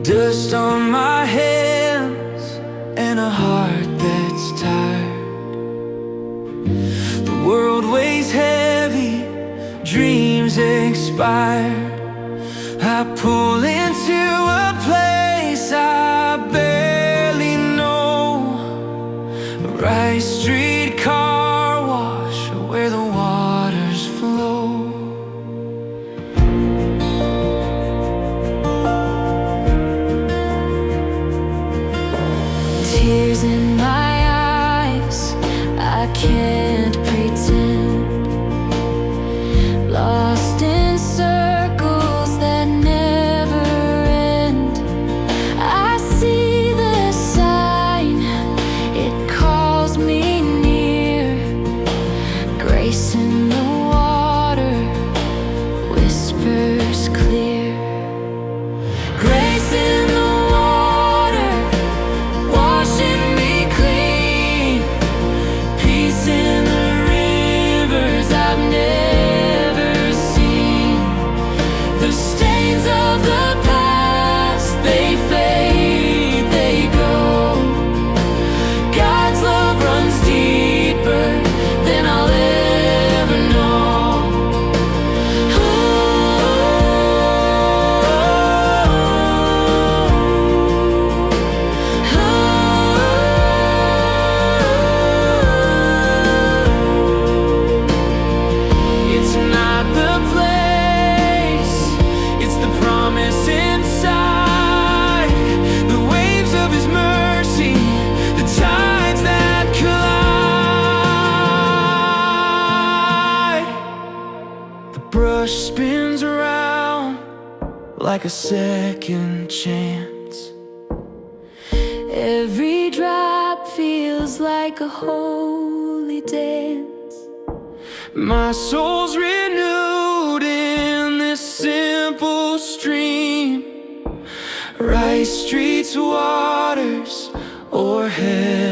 Dust on my hands and a heart that's tired. The world weighs heavy, dreams expired. I pull into a place I barely know, a Rice Street car wash where the waters flow. Tears in my eyes, I can't pretend. Lost in circles that never end. I see the sign, it calls me near. Grace in the water whispers clear. Grace in the water, washing me clean. Peace in the rivers I've never seen. The stains of the past, they fade, they go. God's love runs deeper than I'll ever know. It's not the place, it's the promise inside. The waves of His mercy, the tides that collide. The brush spins around like a second chance. Every drop feels like a holy dance. My soul's renewed in this simple stream. Rice Street's waters or heaven.